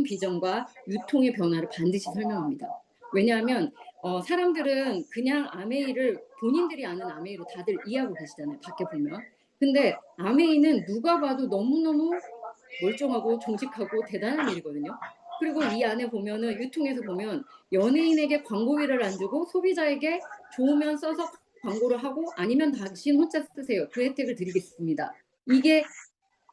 비전과 유통의 변화를 반드시 설명합니다. 왜냐하면 사람들은 그냥 아메이를 본인들이 아는 아메이로 다들 이해하고 계시잖아요, 밖에 보면. 근데 아메이는 누가 봐도 너무너무 멀쩡하고 정직하고 대단한 일이거든요. 그리고 이 안에 보면은 유통에서 보면 연예인에게 광고비를 안 주고 소비자에게 좋으면 써서 광고를 하고 아니면 당신 혼자 쓰세요. 그 혜택을 드리겠습니다. 이게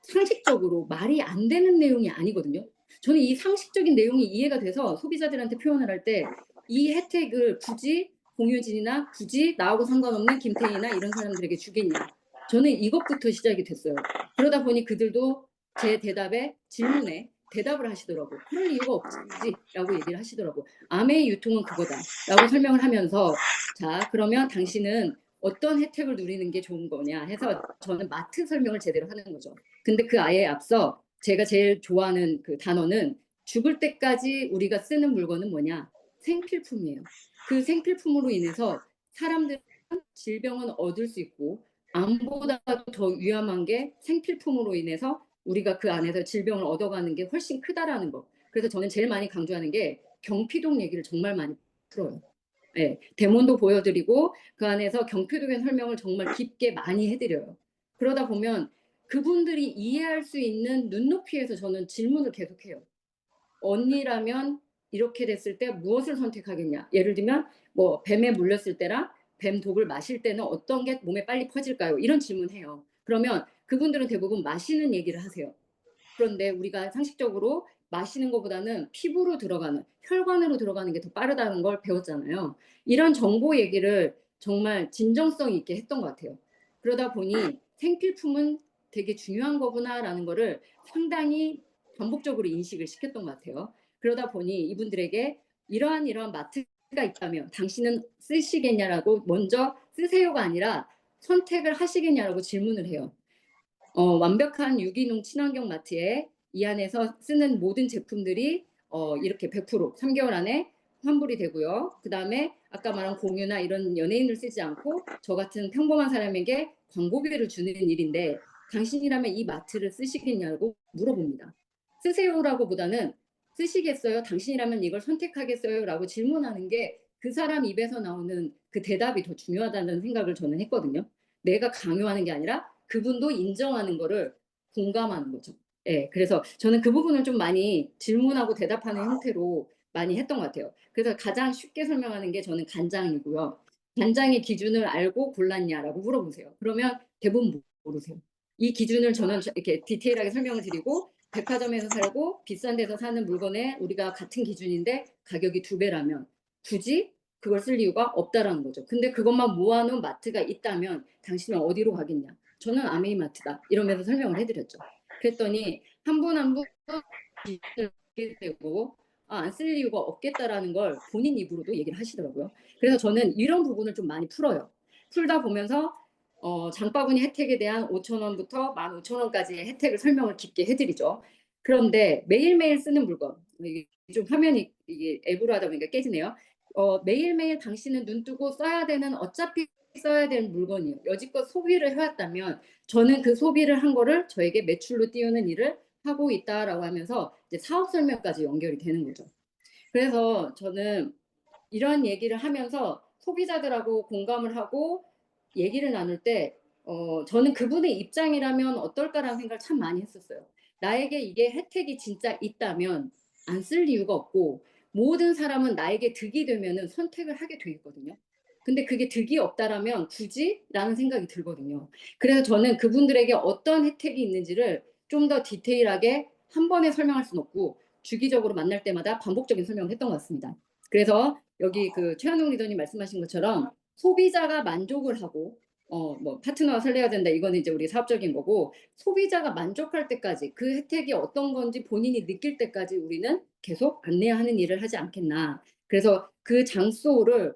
상식적으로 말이 안 되는 내용이 아니거든요. 저는 이 상식적인 내용이 이해가 돼서 소비자들한테 표현을 할 때 이 혜택을 굳이 공유진이나 굳이 나하고 상관없는 김태희나 이런 사람들에게 주겠냐. 저는 이것부터 시작이 됐어요. 그러다 보니 그들도 제 대답에 질문에 대답을 하시더라고. 그럴 이유가 없지라고 얘기를 하시더라고. 아메이 유통은 그거다라고 설명을 하면서 자 그러면 당신은 어떤 혜택을 누리는 게 좋은 거냐 해서 저는 마트 설명을 제대로 하는 거죠. 근데 그 아예 앞서 제가 제일 좋아하는 그 단어는 죽을 때까지 우리가 쓰는 물건은 뭐냐? 생필품이에요. 그 생필품으로 인해서 사람들은 질병은 얻을 수 있고 암보다도 더 위험한 게 생필품으로 인해서 우리가 그 안에서 질병을 얻어가는 게 훨씬 크다라는 거. 그래서 저는 제일 많이 강조하는 게 경피동 얘기를 정말 많이 풀어요. 네, 데몬도 보여드리고 그 안에서 경피동의 설명을 정말 깊게 많이 해드려요. 그러다 보면 그분들이 이해할 수 있는 눈높이에서 저는 질문을 계속해요. 언니라면 이렇게 됐을 때 무엇을 선택하겠냐? 예를 들면 뭐 뱀에 물렸을 때랑 뱀 독을 마실 때는 어떤 게 몸에 빨리 퍼질까요? 이런 질문해요. 그러면 그분들은 대부분 마시는 얘기를 하세요. 그런데 우리가 상식적으로 마시는 것보다는 피부로 들어가는 혈관으로 들어가는 게 더 빠르다는 걸 배웠잖아요. 이런 정보 얘기를 정말 진정성 있게 했던 것 같아요. 그러다 보니 생필품은 되게 중요한 거구나라는 거를 상당히 반복적으로 인식을 시켰던 것 같아요. 그러다 보니 이분들에게 이러한 마트가 있다면 당신은 쓰시겠냐라고 먼저 쓰세요가 아니라 선택을 하시겠냐라고 질문을 해요. 완벽한 유기농 친환경 마트에 이 안에서 쓰는 모든 제품들이 이렇게 100% 3개월 안에 환불이 되고요. 그다음에 아까 말한 공유나 이런 연예인을 쓰지 않고 저 같은 평범한 사람에게 광고비를 주는 일인데 당신이라면 이 마트를 쓰시겠냐고 물어봅니다. 쓰세요라고보다는 쓰시겠어요? 당신이라면 이걸 선택하겠어요? 라고 질문하는 게 그 사람 입에서 나오는 그 대답이 더 중요하다는 생각을 저는 했거든요. 내가 강요하는 게 아니라 그분도 인정하는 거를 공감하는 거죠. 예. 그래서 저는 그 부분을 좀 많이 질문하고 대답하는 형태로 많이 했던 것 같아요. 그래서 가장 쉽게 설명하는 게 저는 간장이고요. "간장의 기준을 알고 골랐냐?"라고 물어보세요. 그러면 대부분 모르세요. 이 기준을 저는 이렇게 디테일하게 설명을 드리고 백화점에서 살고 비싼 데서 사는 물건에 우리가 같은 기준인데 가격이 2배라면 굳이 그걸 쓸 이유가 없다라는 거죠. 근데 그것만 모아 놓은 마트가 있다면 당신은 어디로 가겠냐? 저는 아메이마트다. 이러면서 설명을 해 드렸죠. 그랬더니 한 분 한 분 기준을 갖게 되고 안 쓸 이유가 없겠다라는 걸 본인 입으로도 얘기를 하시더라고요. 그래서 저는 이런 부분을 좀 많이 풀어요. 풀다 보면서 장바구니 혜택에 대한 5천 원부터 15,000 원까지의 혜택을 설명을 깊게 해 드리죠. 그런데 매일매일 쓰는 물건 이게 좀 화면이 이게 앱으로 하다 보니까 깨지네요. 매일매일 당신은 눈 뜨고 써야 되는 어차피 써야 되는 물건이에요. 여지껏 소비를 해왔다면 저는 그 소비를 한 거를 저에게 매출로 띄우는 일을 하고 있다라고 하면서 이제 사업 설명까지 연결이 되는 거죠. 그래서 저는 이런 얘기를 하면서 소비자들하고 공감을 하고 얘기를 나눌 때 저는 그분의 입장이라면 어떨까라는 생각을 참 많이 했었어요. 나에게 이게 혜택이 진짜 있다면 안 쓸 이유가 없고 모든 사람은 나에게 득이 되면은 선택을 하게 돼 있거든요. 근데 그게 득이 없다라면 굳이?라는 생각이 들거든요. 그래서 저는 그분들에게 어떤 혜택이 있는지를 좀 더 디테일하게 한 번에 설명할 수는 없고 주기적으로 만날 때마다 반복적인 설명을 했던 것 같습니다. 그래서 여기 그 최한웅 리더님 말씀하신 것처럼 소비자가 만족을 하고 뭐 파트너와 설레야 된다 이거는 이제 우리 사업적인 거고 소비자가 만족할 때까지 그 혜택이 어떤 건지 본인이 느낄 때까지 우리는 계속 안내하는 일을 하지 않겠나. 그래서 그 장소를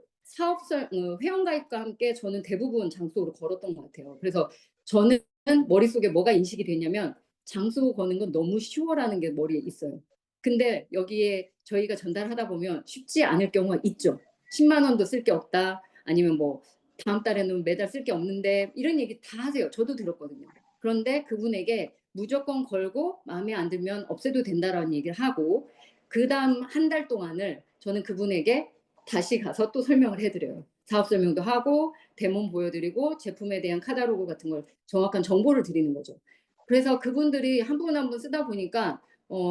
회원가입과 함께 저는 대부분 장소로 걸었던 것 같아요. 그래서 저는 머릿속에 뭐가 인식이 됐냐면 장소 거는 건 너무 쉬워라는 게 머리에 있어요. 근데 여기에 저희가 전달하다 보면 쉽지 않을 경우가 있죠. 10만 원도 쓸 게 없다. 아니면 뭐 다음 달에는 매달 쓸 게 없는데 이런 얘기 다 하세요. 저도 들었거든요. 그런데 그분에게 무조건 걸고 마음에 안 들면 없애도 된다라는 얘기를 하고 그다음 한 달 동안을 저는 그분에게 다시 가서 또 설명을 해 드려요. 사업 설명도 하고 데모 보여드리고 제품에 대한 카탈로그 같은 걸 정확한 정보를 드리는 거죠. 그래서 그분들이 한 분 한 분 쓰다 보니까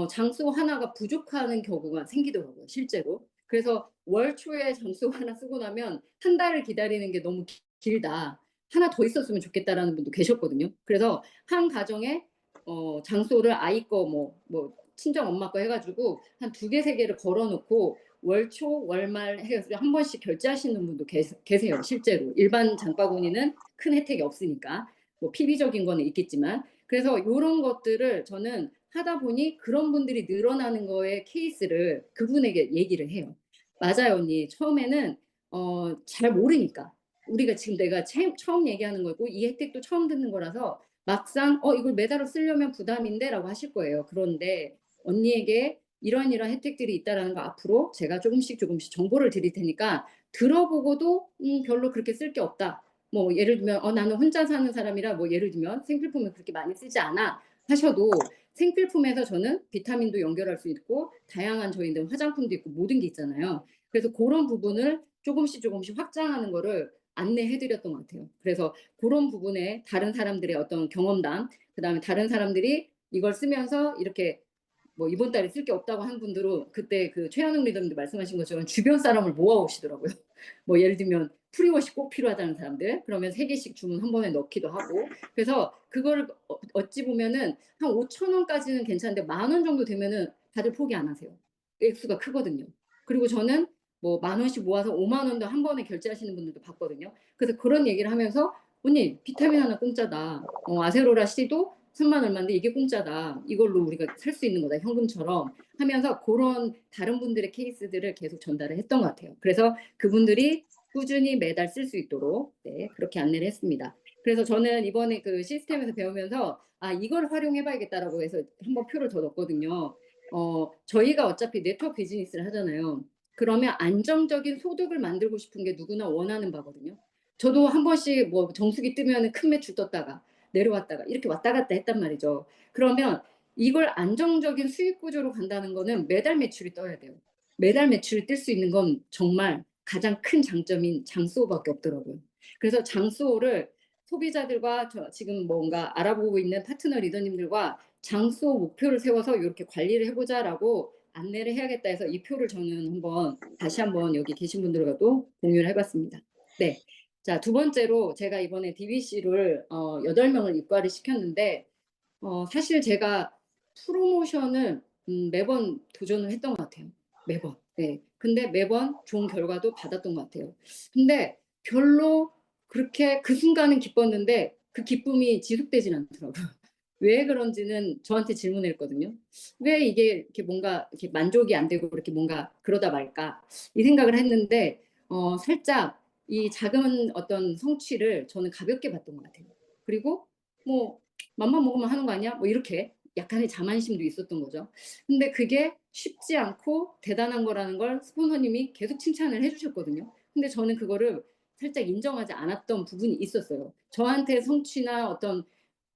장소 하나가 부족하는 경우가 생기더라고요, 실제로. 그래서 월 초에 장소 하나 쓰고 나면 한 달을 기다리는 게 너무 길다. 하나 더 있었으면 좋겠다라는 분도 계셨거든요. 그래서 한 가정에 장소를 아이 거 뭐 친정 엄마 거 해 가지고 한 두 개, 세 개를 걸어 놓고 월 초, 월말 해서 한 번씩 결제하시는 분도 계세요, 실제로. 일반 장바구니는 큰 혜택이 없으니까. 뭐 PB적인 거는 있겠지만. 그래서 요런 것들을 저는 하다 보니 그런 분들이 늘어나는 거에 케이스를 그분에게 얘기를 해요. "맞아요 언니. 처음에는 잘 모르니까. 우리가 지금 내가 처음 얘기하는 거고 이 혜택도 처음 듣는 거라서 막상 '이걸 매달아 쓰려면 부담인데.'라고 하실 거예요. 그런데 언니에게 이러한 혜택들이 있다라는 거 앞으로 제가 조금씩 정보를 드릴 테니까 들어보고도 '별로 그렇게 쓸 게 없다.' 뭐 예를 들면 '나는 혼자 사는 사람이라' 뭐 예를 들면 '생필품을 그렇게 많이 쓰지 않아.' 하셔도 생필품에서 저는 비타민도 연결할 수 있고 다양한 저희는 화장품도 있고 모든 게 있잖아요. 그래서 고런 부분을 조금씩 확장하는 거를 안내해 드렸던 것 같아요. 그래서 고런 부분에 다른 사람들의 어떤 경험담 그다음에 다른 사람들이 이걸 쓰면서 이렇게 뭐 이번 달에 쓸 게 없다고 한 분들은 그때 그 최한웅 리더님도 말씀하신 것처럼 주변 사람을 모아 오시더라고요. 뭐 예를 들면 프리워시 꼭 필요하다는 사람들 그러면 3 개씩 주문 한 번에 넣기도 하고 그래서 그거를 어찌 보면은 한 5천 원까지는 괜찮은데 10,000원 정도 되면은 다들 포기 안 하세요. 액수가 크거든요. 그리고 저는 뭐 10,000원씩 모아서 50,000원도 한 번에 결제하시는 분들도 봤거든요. 그래서 그런 얘기를 하면서 "언니 비타민 하나 공짜다. 아세로라 C도 3만 얼만데 이게 공짜다. 이걸로 우리가 살 수 있는 거다 현금처럼." 하면서 고런 다른 분들의 케이스들을 계속 전달을 했던 것 같아요. 그래서 그분들이 꾸준히 매달 쓸 수 있도록 네 그렇게 안내를 했습니다. 그래서 저는 이번에 그 시스템에서 배우면서 '아 이걸 활용해 봐야겠다.'라고 해서 한 번 표를 더 넣었거든요. 저희가 어차피 네트워크 비즈니스를 하잖아요. 그러면 안정적인 소득을 만들고 싶은 게 누구나 원하는 바거든요. 저도 한 번씩 뭐 정수기 뜨면은 큰 매출 떴다가 내려왔다가 이렇게 왔다 갔다 했단 말이죠. 그러면 이걸 안정적인 수익 구조로 간다는 거는 매달 매출이 떠야 돼요. 매달 매출이 뜰 수 있는 건 정말 가장 큰 장점인 장수호밖에 없더라고요. 그래서 장수호를 소비자들과 저 지금 뭔가 알아보고 있는 파트너 리더님들과 장수호 목표를 세워서 "요렇게 관리를 해 보자."라고 안내를 해야겠다 해서 이 표를 저는 다시 한번 여기 계신 분들과도 공유를 해 봤습니다. 네. 자 두 번째로 제가 이번에 DBC를 8 명을 입과를 시켰는데 사실 제가 프로모션을 매번 도전을 했던 것 같아요. 매번. 네. 근데 매번 좋은 결과도 받았던 것 같아요. 근데 별로 그렇게 그 순간은 기뻤는데 그 기쁨이 지속되진 않더라고요. 왜 그런지는 저한테 질문을 했거든요. '왜 이게 이렇게 뭔가 이렇게 만족이 안 되고 이렇게 뭔가 그러다 말까?' 이 생각을 했는데 살짝 이 작은 어떤 성취를 저는 가볍게 봤던 것 같아요. 그리고 뭐 '맘만 먹으면 하는 거 아니야?' 뭐 이렇게 약간의 자만심도 있었던 거죠. 근데 그게 쉽지 않고 대단한 거라는 걸 스폰서님이 계속 칭찬을 해 주셨거든요. 근데 저는 그거를 살짝 인정하지 않았던 부분이 있었어요. 저한테 성취나 어떤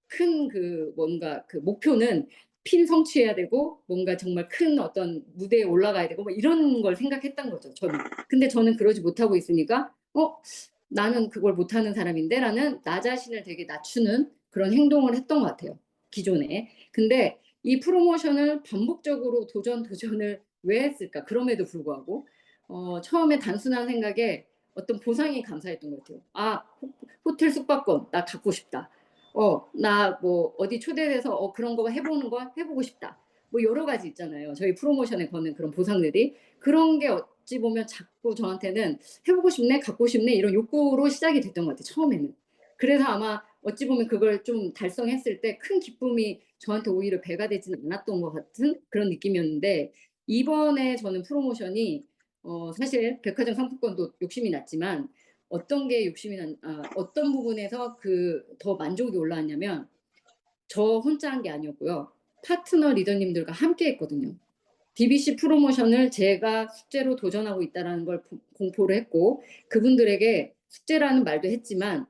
큰 그 뭔가 그 목표는 필 성취해야 되고 뭔가 정말 큰 어떤 무대에 올라가야 되고 뭐 이런 걸 생각했던 거죠 저는. 근데 저는 그러지 못하고 있으니까 '나는 그걸 못하는 사람인데.'라는 나 자신을 되게 낮추는 그런 행동을 했던 것 같아요 기존에. 근데 이 프로모션을 반복적으로 도전을 왜 했을까? 그럼에도 불구하고 처음에 단순한 생각에 어떤 보상이 감사했던 것 같아요. '아 호텔 숙박권 나 갖고 싶다.' 나 뭐 어디 초대돼서 그런 거 해 보고 싶다. 뭐 여러 가지 있잖아요. 저희 프로모션에 거는 그런 보상들이. 그런 게 어찌 보면 자꾸 저한테는 '해 보고 싶네. 갖고 싶네.' 이런 욕구로 시작이 됐던 것 같아요 처음에는. 그래서 아마 어찌 보면 그걸 좀 달성했을 때 큰 기쁨이 저한테 오히려 배가 되지는 않았던 것 같은 그런 느낌이었는데 이번에 저는 프로모션이 사실 백화점 상품권도 욕심이 났지만 어떤 부분에서 더 만족이 올라왔냐면 저 혼자 한 게 아니었고요. 파트너 리더님들과 함께 했거든요. DBC 프로모션을 제가 숙제로 도전하고 있다라는 걸 공포를 했고 그분들에게 숙제라는 말도 했지만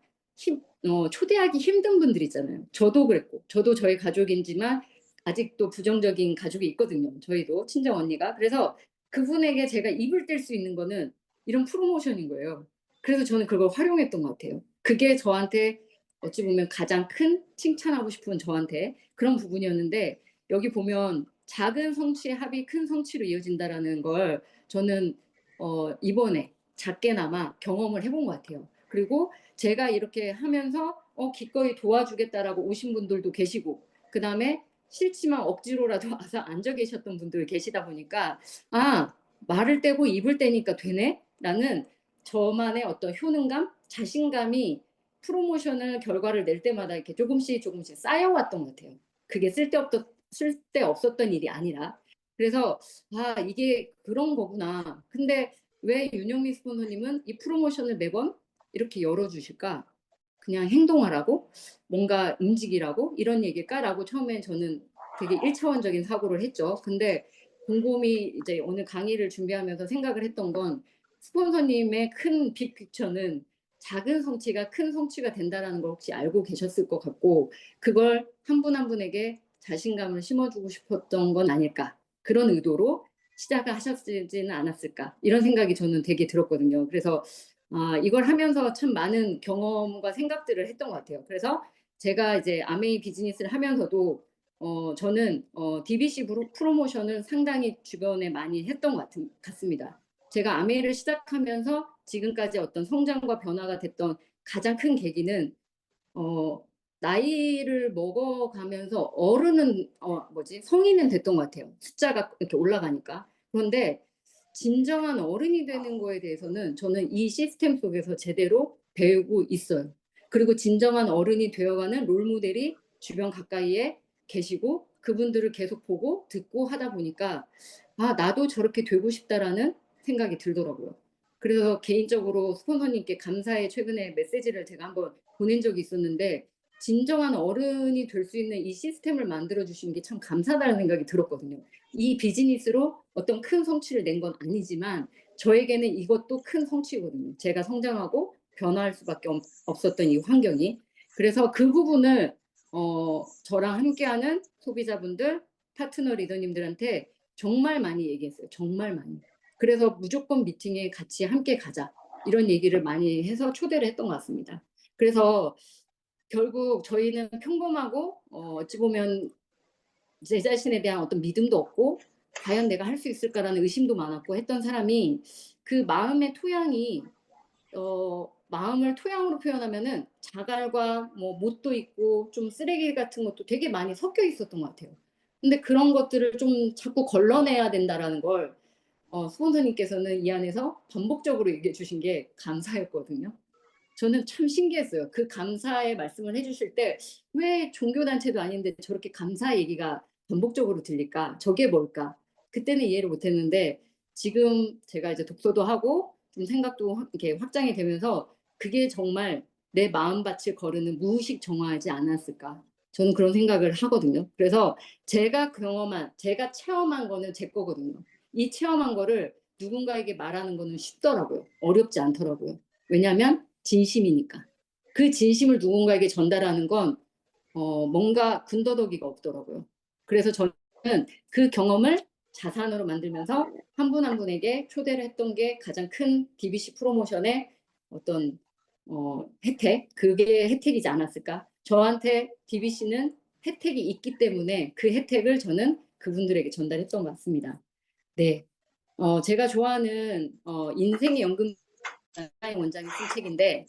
초대하기 힘든 분들 있잖아요. 저도 그랬고, 저도 저희 가족이지만 아직도 부정적인 가족이 있거든요. 저희도 친정 언니가. 그래서 그분에게 제가 입을 뗄 수 있는 거는 이런 프로모션인 거예요. 그래서 저는 그걸 활용했던 것 같아요. 그게 저한테 어찌 보면 가장 큰 칭찬하고 싶은 저한테 그런 부분이었는데, 여기 보면 작은 성취의 합이 큰 성취로 이어진다라는 걸 저는 이번에 작게나마 경험을 해본 것 같아요. 그리고 제가 이렇게 하면서 기꺼이 도와주겠다라고 오신 분들도 계시고, 그다음에 싫지만 억지로라도 와서 앉아 계셨던 분들 계시다 보니까 '아, 말을 떼고 입을 떼니까 되네.'라는 저만의 어떤 효능감, 자신감이 프로모션을 결과를 낼 때마다 이렇게 조금씩 조금씩 쌓여왔던 것 같아요. 그게 쓸데없었던 일이 아니라. 그래서 '아, 이게 그런 거구나. 근데 왜 윤영미 스포너님은 이 프로모션을 매번 이렇게 열어주실까? 그냥 행동하라고? 뭔가 움직이라고? 이런 얘기일까?'라고 처음엔 저는 되게 일차원적인 사고를 했죠. 근데 곰곰이 이제 오늘 강의를 준비하면서 생각을 했던 건, 스폰서님의 큰 빅픽처는 작은 성취가 큰 성취가 된다라는 걸 혹시 알고 계셨을 것 같고, 그걸 한 분 한 분에게 자신감을 심어주고 싶었던 건 아닐까. 그런 의도로 시작을 하셨지는 않았을까. 이런 생각이 저는 되게 들었거든요. 그래서 이걸 하면서 참 많은 경험과 생각들을 했던 것 같아요. 그래서 제가 이제 아메이 비즈니스를 하면서도 저는 DBC 프로모션을 상당히 주변에 많이 했던 것 같습니다. 제가 아메이를 시작하면서 지금까지 어떤 성장과 변화가 됐던 가장 큰 계기는, 어 나이를 먹어가면서 어른은 성인은 됐던 것 같아요, 숫자가 이렇게 올라가니까. 그런데 진정한 어른이 되는 거에 대해서는 저는 이 시스템 속에서 제대로 배우고 있어요. 그리고 진정한 어른이 되어가는 롤모델이 주변 가까이에 계시고, 그분들을 계속 보고 듣고 하다 보니까 '아, 나도 저렇게 되고 싶다.'라는 생각이 들더라고요. 그래서 개인적으로 스폰서님께 감사의 최근에 메시지를 제가 한번 보낸 적이 있었는데, 진정한 어른이 될 수 있는 이 시스템을 만들어 주신 게 참 감사하다는 생각이 들었거든요. 이 비즈니스로 어떤 큰 성취를 낸 건 아니지만 저에게는 이것도 큰 성취거든요. 제가 성장하고 변화할 수밖에 없었던 이 환경이. 그래서 그 부분을 저랑 함께하는 소비자분들, 파트너 리더님들한테 정말 많이 얘기했어요. 정말 많이. 그래서 무조건 미팅에 같이 함께 가자, 이런 얘기를 많이 해서 초대를 했던 것 같습니다. 그래서 결국 저희는 평범하고 어찌 보면 제 자신에 대한 어떤 믿음도 없고 '과연 내가 할 수 있을까.'라는 의심도 많았고 했던 사람이, 그 마음의 토양이 마음을 토양으로 표현하면은 자갈과 뭐 못도 있고 좀 쓰레기 같은 것도 되게 많이 섞여 있었던 것 같아요. 근데 그런 것들을 좀 자꾸 걸러내야 된다라는 걸 스폰서님께서는 이 안에서 반복적으로 얘기해 주신 게 감사였거든요. 저는 참 신기했어요. 그 감사의 말씀을 해 주실 때 왜 종교단체도 아닌데 저렇게 감사 얘기가 반복적으로 들릴까? 저게 뭘까? 그때는 이해를 못 했는데, 지금 제가 이제 독서도 하고 좀 생각도 이렇게 확장이 되면서 그게 정말 '내 마음밭을 거르는 무의식 정화하지 않았을까.' 저는 그런 생각을 하거든요. 그래서 제가 체험한 거는 제 거거든요. 이 체험한 거를 누군가에게 말하는 거는 쉽더라고요. 어렵지 않더라고요. 왜냐하면 진심이니까. 그 진심을 누군가에게 전달하는 건 뭔가 군더더기가 없더라고요. 그래서 저는 그 경험을 자산으로 만들면서 한 분 한 분에게 초대를 했던 게 가장 큰 DBC 프로모션의 어떤 혜택, 그게 혜택이지 않았을까. 저한테 DBC는 혜택이 있기 때문에 그 혜택을 저는 그분들에게 전달했던 것 같습니다. 네. 제가 좋아하는 인생의 연금 원장이 쓴 책인데,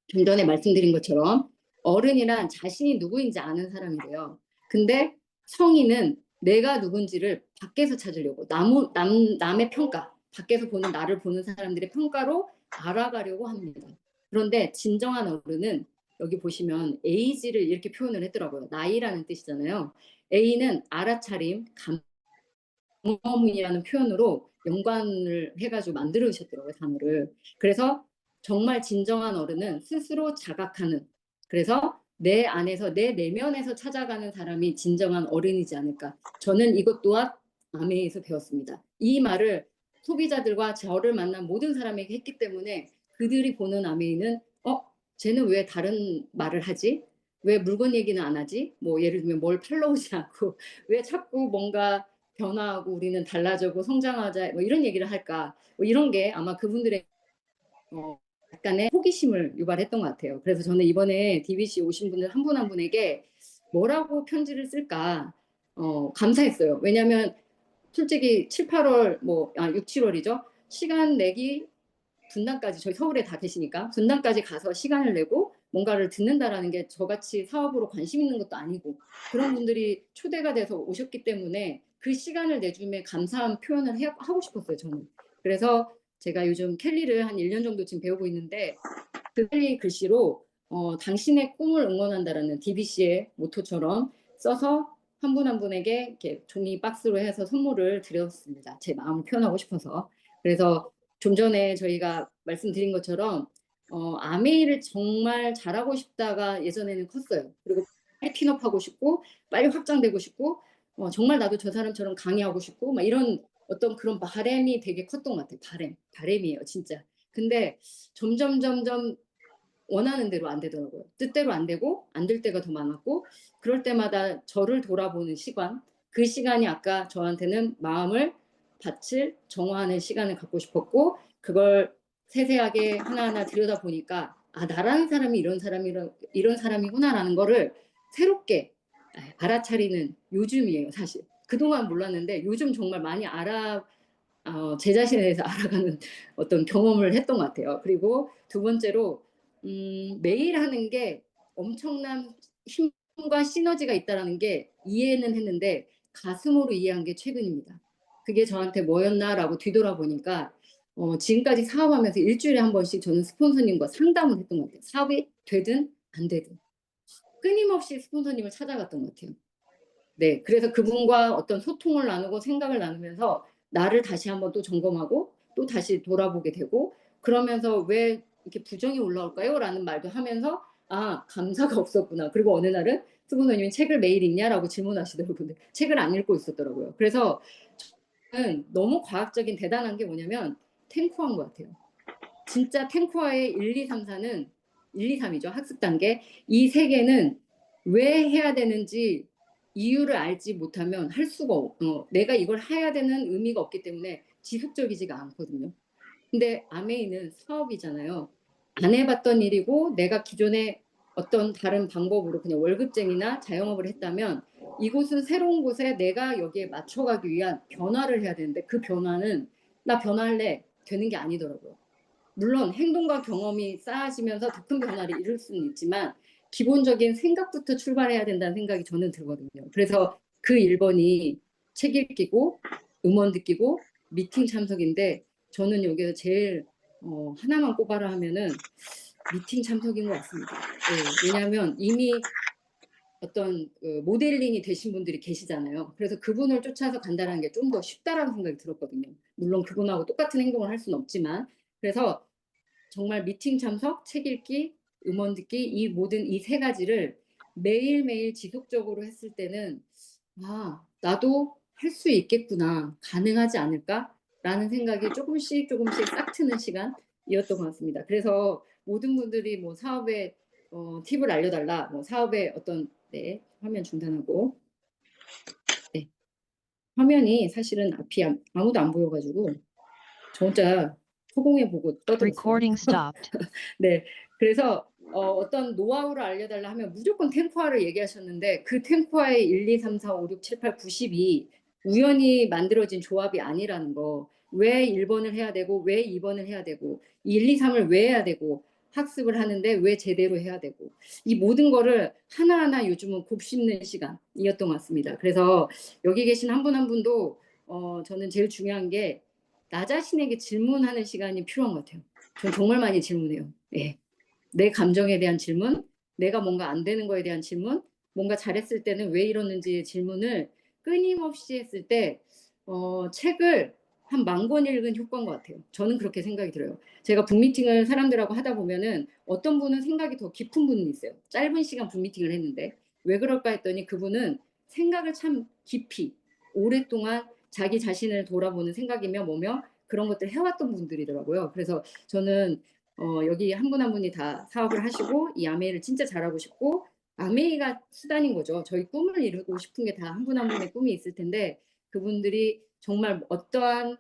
좀 전에 말씀드린 것처럼 어른이란 자신이 누구인지 아는 사람이래요. 근데 성인은 내가 누군지를 밖에서 찾으려고, 남의 평가, 밖에서 보는 나를 보는 사람들의 평가로 알아가려고 합니다. 그런데 진정한 어른은, 여기 보시면 에이지를 이렇게 표현을 했더라고요. 나이라는 뜻이잖아요. A는 알아차림, 경험이라는 표현으로 연관을 해가지고 만들으셨더라고요, 단어를. 그래서 정말 진정한 어른은 스스로 자각하는, 그래서 내 안에서, 내 내면에서 찾아가는 사람이 진정한 어른이지 않을까. 저는 이것 또한 아메이에서 배웠습니다. 이 말을 소비자들과 저를 만난 모든 사람에게 했기 때문에 그들이 보는 아메이는 쟤는 왜 다른 말을 하지? 왜 물건 얘기는 안 하지? 뭐 예를 들면 뭘 팔러 오지 않고 왜 자꾸 뭔가 변화하고 우리는 달라져고 성장하자 뭐 이런 얘기를 할까? 뭐 이런 게 아마 그분들의 약간의 호기심을 유발했던 것 같아요. 그래서 저는 이번에 DBC 오신 분들 한 분 한 분에게 뭐라고 편지를 쓸까 감사했어요. 왜냐하면 솔직히 7, 8월 6, 7월이죠. 시간 내기 분당까지 저희 서울에 다 계시니까 분당까지 가서 시간을 내고 뭔가를 듣는다라는 게 저같이 사업으로 관심 있는 것도 아니고 그런 분들이 초대가 돼서 오셨기 때문에 그 시간을 내줌에 감사한 표현을 하고 싶었어요, 저는. 그래서 제가 요즘 켈리를 한 1년 정도 지금 배우고 있는데 그 켈리 글씨로 당신의 꿈을 응원한다라는 DBC의 모토처럼 써서 한 분 한 분에게 이렇게 종이 박스로 해서 선물을 드렸습니다. 제 마음을 표현하고 싶어서. 그래서 좀 전에 저희가 말씀드린 것처럼 아메이를 정말 잘하고 싶다가 예전에는 컸어요. 그리고 빨리 핀업하고 싶고 빨리 확장되고 싶고 정말 나도 저 사람처럼 강의하고 싶고 막 이런 어떤 그런 바램이 되게 컸던 것 같아요. 바램이에요, 진짜. 근데 점점 원하는 대로 안 되더라고요. 뜻대로 안 되고 안 될 때가 더 많았고 그럴 때마다 저를 돌아보는 시간, 그 시간이 아까 저한테는 마음을 바칠 정화하는 시간을 갖고 싶었고 그걸 세세하게 하나하나 들여다보니까 아 나라는 사람이 이런 사람이구나라는 거를 새롭게 알아차리는 요즘이에요, 사실. 그동안 몰랐는데 요즘 정말 많이 제 자신에 대해서 알아가는 어떤 경험을 했던 것 같아요. 그리고 두 번째로 매일 하는 게 엄청난 힘과 시너지가 있다라는 게 이해는 했는데 가슴으로 이해한 게 최근입니다. 그게 저한테 뭐였나라고 뒤돌아보니까 지금까지 사업하면서 일주일에 한 번씩 저는 스폰서님과 상담을 했던 것 같아요. 사업이 되든 안 되든 끊임없이 스폰서님을 찾아갔던 것 같아요. 네, 그래서 그분과 어떤 소통을 나누고 생각을 나누면서 나를 다시 한번 또 점검하고 또 다시 돌아보게 되고 그러면서 왜 이렇게 부정이 올라올까요? 라는 말도 하면서 아, 감사가 없었구나. 그리고 어느 날은 스폰서님이 책을 매일 읽냐라고 질문하시더라고요. 근데 책을 안 읽고 있었더라고요. 그래서 저는 너무 과학적인 대단한 게 뭐냐면 탱코한 것 같아요. 진짜 탱코아의 1, 2, 3, 4는 1, 2, 3이죠. 학습 단계. 이 세 개는 왜 해야 되는지 이유를 알지 못하면 할 수가 내가 이걸 해야 되는 의미가 없기 때문에 지속적이지가 않거든요. 근데 아메이는 사업이잖아요. 안 해봤던 일이고 내가 기존에 어떤 다른 방법으로 그냥 월급쟁이나 자영업을 했다면 이곳은 새로운 곳에 내가 여기에 맞춰가기 위한 변화를 해야 되는데 그 변화는 나 변화할래 되는 게 아니더라고요. 물론 행동과 경험이 쌓아지면서 더 큰 변화를 이룰 수는 있지만 기본적인 생각부터 출발해야 된다는 생각이 저는 들거든요. 그래서 그 1번이 책 읽기고 음원 듣기고 미팅 참석인데 저는 여기서 제일 하나만 꼽아라 하면은 미팅 참석인 것 같습니다. 네, 왜냐하면 이미 어떤 모델링이 되신 분들이 계시잖아요. 그래서 그분을 쫓아서 간다는 게 좀 더 쉽다라는 생각이 들었거든요. 물론 그분하고 똑같은 행동을 할 수는 없지만 그래서 정말 미팅 참석, 책 읽기, 음원 듣기 이 모든 이 세 가지를 매일매일 지속적으로 했을 때는 아, 나도 할 수 있겠구나. 가능하지 않을까라는 생각이 조금씩 싹 트는 시간이었던 것 같습니다. 그래서 모든 분들이 뭐 사업에 팁을 알려달라, 뭐 사업에 어떤 네, 화면 중단하고 네, 화면이 사실은 앞이 아무도 안 보여가지고 저 혼자 허공에 보고 떠들었어요. Recording stopped. 네. 그래서 어떤 노하우를 알려달라 하면 무조건 템포화를 얘기하셨는데 그 템포화의 1, 2, 3, 4, 5, 6, 7, 8, 90이 우연히 만들어진 조합이 아니라는 거. 왜 1번을 해야 되고 왜 2번을 해야 되고 1, 2, 3을 왜 해야 되고 학습을 하는데 왜 제대로 해야 되고 이 모든 거를 하나하나 요즘은 곱씹는 시간이었던 것 같습니다. 그래서 여기 계신 한 분 한 분도 저는 제일 중요한 게 나 자신에게 질문하는 시간이 필요한 것 같아요. 전 정말 많이 질문해요. 예. 내 감정에 대한 질문, 내가 뭔가 안 되는 거에 대한 질문, 뭔가 잘했을 때는 왜 이러는지의 질문을 끊임없이 했을 때 책을 한 10,000권 읽은 효과인 것 같아요. 저는 그렇게 생각이 들어요. 제가 북미팅을 사람들하고 하다 보면은 어떤 분은 생각이 더 깊은 분이 있어요. 짧은 시간 북미팅을 했는데 왜 그럴까 했더니 그분은 생각을 참 깊이 오랫동안 자기 자신을 돌아보는 생각이며 뭐며 그런 것들 해왔던 분들이더라고요. 그래서 저는 여기 한 분 한 분이 다 사업을 하시고 이 아메이를 진짜 잘하고 싶고 아메이가 수단인 거죠. 저희 꿈을 이루고 싶은 게 다 한 분 한 분의 꿈이 있을 텐데 그분들이 정말 어떠한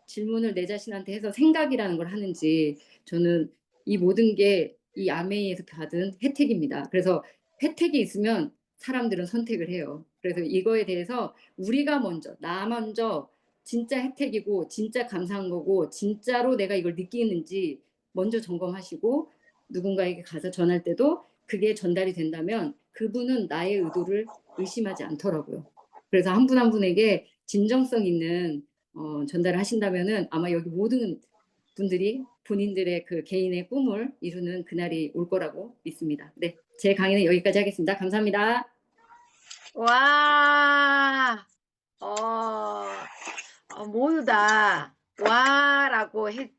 질문을 내 자신한테 해서 생각이라는 걸 하는지 저는 이 모든 게 이 아메이에서 받은 혜택입니다. 그래서 혜택이 있으면 사람들은 선택을 해요. 그래서 이거에 대해서 우리가 먼저 나 먼저 진짜 혜택이고 진짜 감사한 거고 진짜로 내가 이걸 느끼는지 먼저 점검하시고 누군가에게 가서 전할 때도 그게 전달이 된다면 그분은 나의 의도를 의심하지 않더라고요. 그래서 한 분 한 분에게 진정성 있는 전달을 하신다면은 아마 여기 모든 분들이 본인들의 그 개인의 꿈을 이루는 그날이 올 거라고 믿습니다. 네. 제 강의는 여기까지 하겠습니다. 감사합니다. 와. 모두 다 "와."라고 했